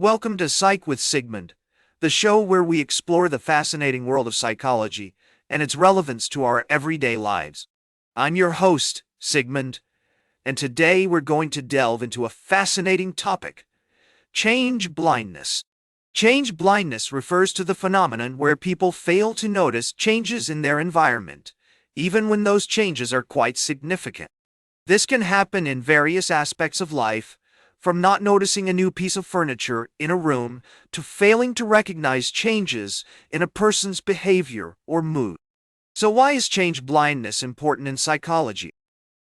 Welcome to Psych with Sigmund, the show where we explore the fascinating world of psychology and its relevance to our everyday lives. I'm your host, Sigmund, and today we're going to delve into a fascinating topic: change blindness. Change blindness refers to the phenomenon where people fail to notice changes in their environment, even when those changes are quite significant. This can happen in various aspects of life, from not noticing a new piece of furniture in a room to failing to recognize changes in a person's behavior or mood. So why is change blindness important in psychology?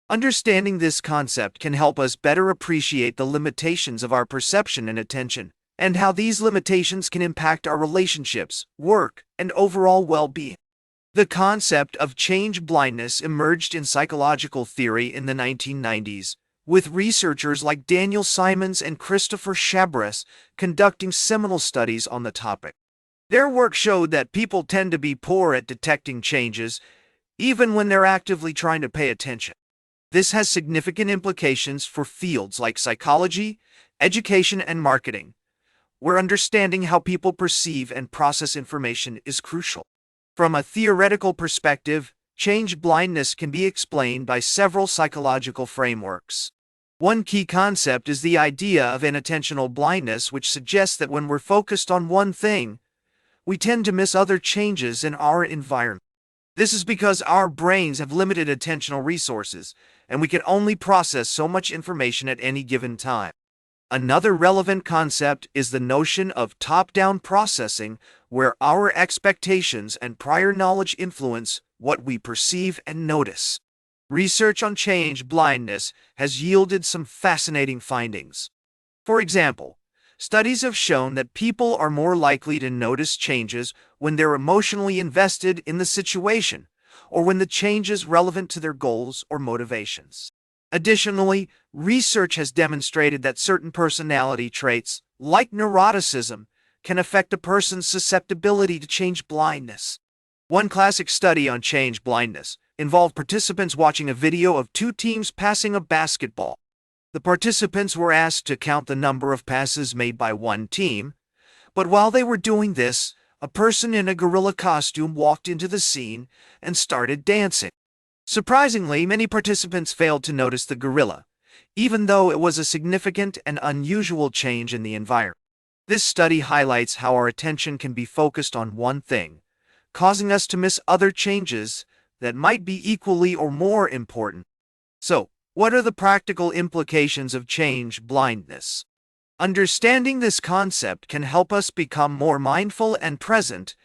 Understanding this concept can help us better appreciate the limitations of our perception and attention, and how these limitations can impact our relationships, work, and overall well-being. The concept of change blindness emerged in psychological theory in the 1990s, with researchers like Daniel Simons and Christopher Chabris conducting seminal studies on the topic. Their work showed that people tend to be poor at detecting changes, even when they're actively trying to pay attention. This has significant implications for fields like psychology, education, and marketing, where understanding how people perceive and process information is crucial. From a theoretical perspective, change blindness can be explained by several psychological frameworks. One key concept is the idea of inattentional blindness, which suggests that when we're focused on one thing, we tend to miss other changes in our environment. This is because our brains have limited attentional resources, and we can only process so much information at any given time. Another relevant concept is the notion of top-down processing, where our expectations and prior knowledge influence what we perceive and notice. Research on change blindness has yielded some fascinating findings. For example, studies have shown that people are more likely to notice changes when they're emotionally invested in the situation, or when the change is relevant to their goals or motivations. Additionally, research has demonstrated that certain personality traits, like neuroticism, can affect a person's susceptibility to change blindness. One classic study on change blindness involved participants watching a video of two teams passing a basketball. The participants were asked to count the number of passes made by one team, but while they were doing this, a person in a gorilla costume walked into the scene and started dancing. Surprisingly, many participants failed to notice the gorilla, even though it was a significant and unusual change in the environment. This study highlights how our attention can be focused on one thing, causing us to miss other changes that might be equally or more important. So, what are the practical implications of change blindness? Understanding this concept can help us become more mindful and present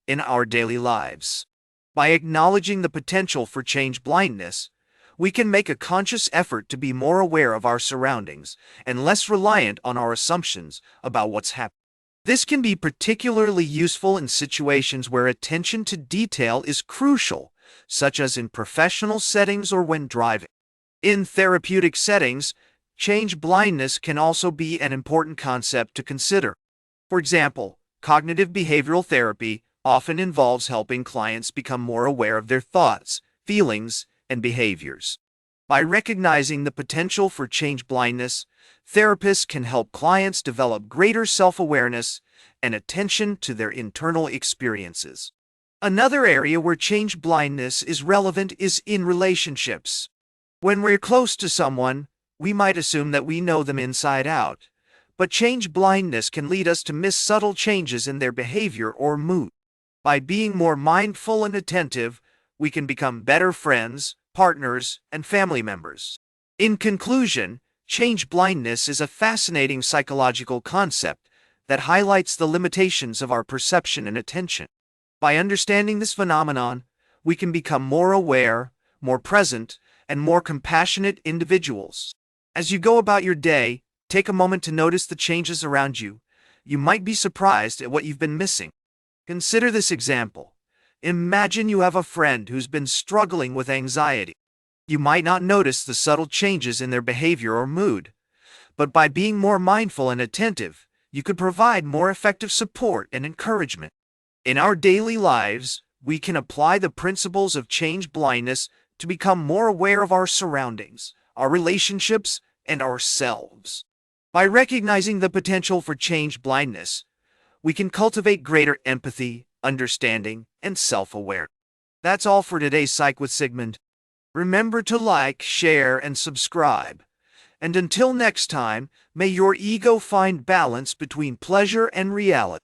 in our daily lives. By acknowledging the potential for change blindness, we can make a conscious effort to be more aware of our surroundings and less reliant on our assumptions about what's happening. This can be particularly useful in situations where attention to detail is crucial, such as in professional settings or when driving. In therapeutic settings, change blindness can also be an important concept to consider. For example, cognitive behavioral therapy often involves helping clients become more aware of their thoughts, feelings, and behaviors. By recognizing the potential for change blindness, therapists can help clients develop greater self-awareness and attention to their internal experiences. Another area where change blindness is relevant is in relationships. When we're close to someone, we might assume that we know them inside out, but change blindness can lead us to miss subtle changes in their behavior or mood. By being more mindful and attentive, we can become better friends, partners, and family members. In conclusion, change blindness is a fascinating psychological concept that highlights the limitations of our perception and attention. By understanding this phenomenon, we can become more aware, more present, and more compassionate individuals. As you go about your day, take a moment to notice the changes around you. You might be surprised at what you've been missing. Consider this example. Imagine you have a friend who's been struggling with anxiety. You might not notice the subtle changes in their behavior or mood, but by being more mindful and attentive, you could provide more effective support and encouragement. In our daily lives, we can apply the principles of change blindness to become more aware of our surroundings, our relationships, and ourselves. By recognizing the potential for change blindness, we can cultivate greater empathy, understanding, and self-awareness. That's all for today's Psych with Sigmund. Remember to like, share, and subscribe. And until next time, may your ego find balance between pleasure and reality.